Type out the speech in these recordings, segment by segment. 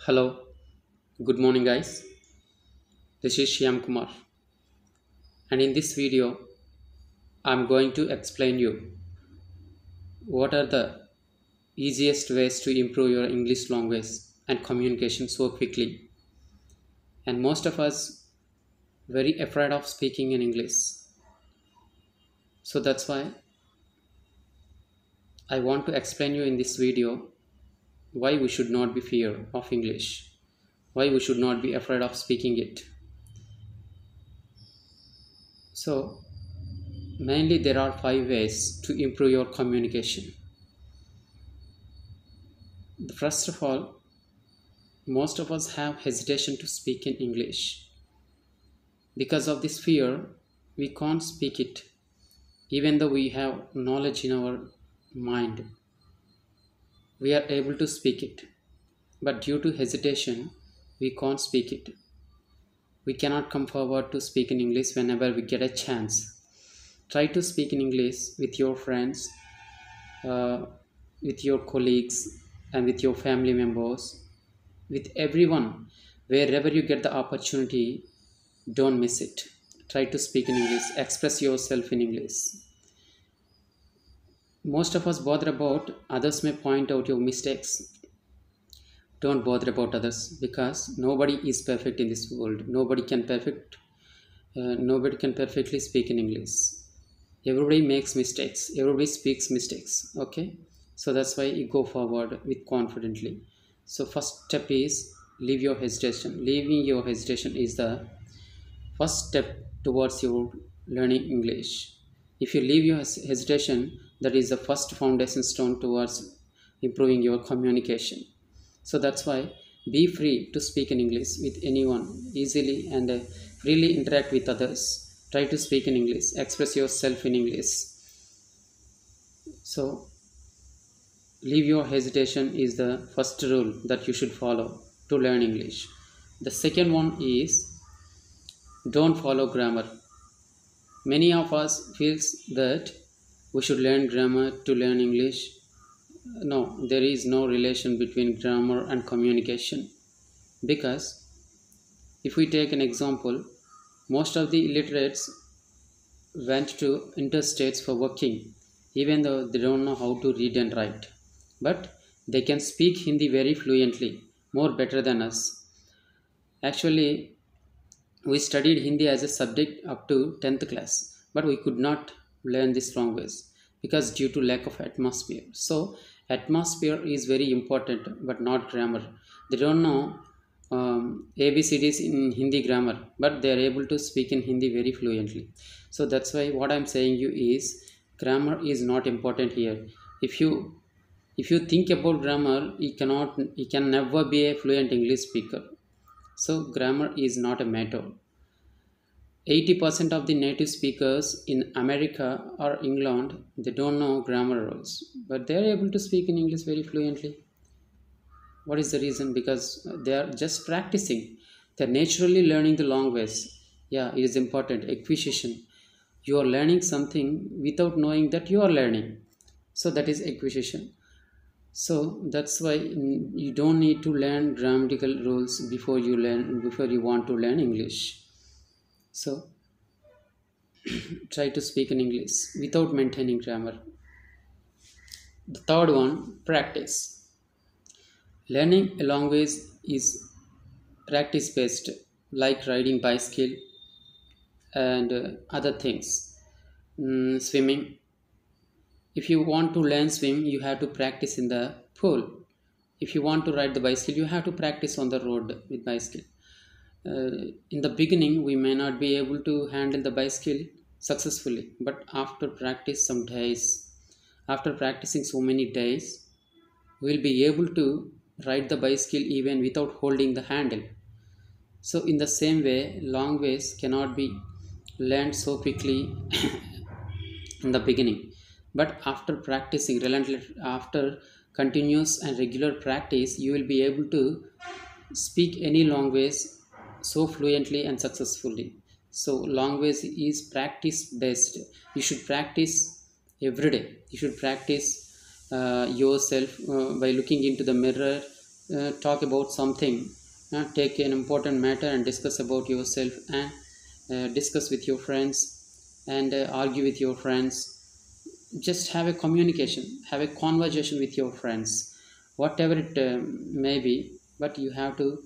Hello, good morning, guys. This is Syamkumar, and in this video, I'm going to explain you what are the easiest ways to improve your English language and communication so quickly. And most of us very afraid of speaking in English, so that's why I want to explain you in this video why we should not be fear of English, why we should not be afraid of speaking it. So mainly there are five ways to improve your communication. First of all, most of us have hesitation to speak in English. Because of this fear, we can't speak it, even though we have knowledge in our mind. We are able to speak it, but due to hesitation, we can't speak it. We cannot come forward to speak in English whenever we get a chance. Try to speak in English with your friends, uh, with your colleagues, and with your family members, with everyone. Wherever you get the opportunity, don't miss it. Try to speak in English, express yourself in English. Most of us bother about others may point out your mistakes. Don't bother about others because nobody is perfect in this world. Nobody can perfectly speak in English. Everybody makes mistakes. Everybody speaks mistakes. Okay, so that's why you go forward with confidently. So first step is leave your hesitation. Leaving your hesitation is the first step towards your learning English. If you leave your hesitation, that is the first foundation stone towards improving your communication. So that's why be free to speak in English with anyone easily and freely interact with others. Try to speak in English, express yourself in English. So leave your hesitation is the first rule that you should follow to learn English. The second one is don't follow grammar. Many of us feels that we should learn grammar to learn English. No, there is no relation between grammar and communication. Because if we take an example, most of the illiterates went to interstates for working, even though they don't know how to read and write. But they can speak Hindi very fluently, more better than us. Actually, we studied Hindi as a subject up to 10th class, but we could not learn this language because due to lack of atmosphere. So, atmosphere is very important, but not grammar. They don't know ABCDs in Hindi grammar, but they are able to speak in Hindi very fluently. So that's why what I'm saying you is grammar is not important here. If you think about grammar, you can never be a fluent English speaker. So grammar is not a matter. 80% of the native speakers in America or England, they don't know grammar rules, but they are able to speak in English very fluently. What is the reason? Because they are just practicing. They're naturally learning the language. Yeah, it is important. Acquisition. You are learning something without knowing that you are learning. So that is acquisition. So that's why you don't need to learn grammatical rules before you want to learn English. So try to speak in English without maintaining grammar. The third one, practice. Learning a language is practice based, like riding bicycle and other things. Swimming. If you want to learn swim, you have to practice in the pool. If you want to ride the bicycle, you have to practice on the road with bicycle. In the beginning, we may not be able to handle the bicycle successfully, but after practice some days, after practicing so many days, we will be able to ride the bicycle even without holding the handle. So in the same way, long ways cannot be learned so quickly in the beginning. But after practicing relentless, after continuous and regular practice, you will be able to speak any language so fluently and successfully. So language is practice based. You should practice every day. You should practice yourself by looking into the mirror talk about something, take an important matter and discuss about yourself, and discuss with your friends, and argue with your friends. Just have a communication, have a conversation with your friends, whatever it may be, but you have to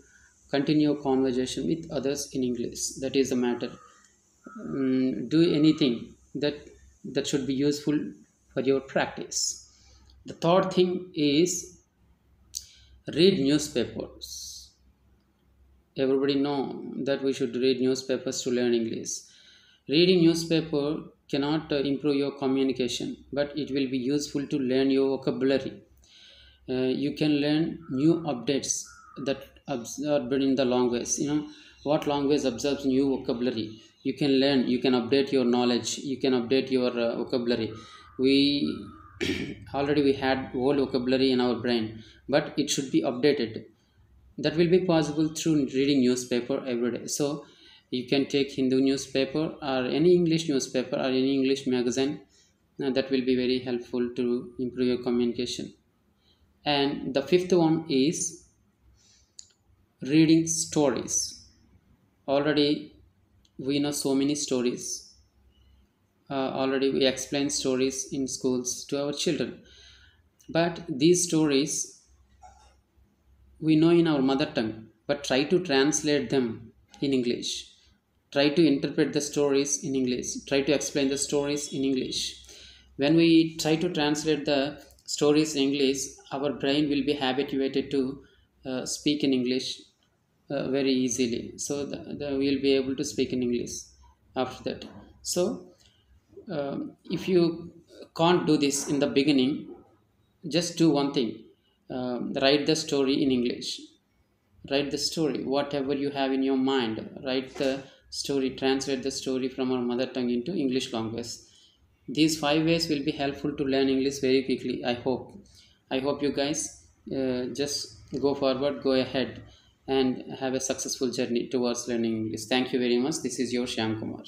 continue conversation with others in English. That is the matter. Do anything that should be useful for your practice. The third thing is read newspapers. Everybody know that we should read newspapers to learn English. Reading newspaper cannot improve your communication, but it will be useful to learn your vocabulary. You can learn new updates that absorb in the language. You know what language absorbs new vocabulary. You can learn, you can update your knowledge, you can update your vocabulary. We already we had old vocabulary in our brain, but it should be updated. That will be possible through reading newspaper every day. So you can take Hindu newspaper or any English newspaper or any English magazine. That will be very helpful to improve your communication. And the fifth one is reading stories. Already we know so many stories. Already we explain stories in schools to our children, but these stories we know in our mother tongue, but try to translate them in English. Try to interpret the stories in English, try to explain the stories in English. When we try to translate the stories in English, our brain will be habituated to speak in English very easily. So we'll be able to speak in English after that. So if you can't do this in the beginning, just do one thing. Write the story in English. Write the story, whatever you have in your mind. Write the story, translate the story from our mother tongue into English language. These 5 ways will be helpful to learn English very quickly. I hope you guys just go forward, go ahead, and have a successful journey towards learning English. Thank you very much. This is your Syamkumar.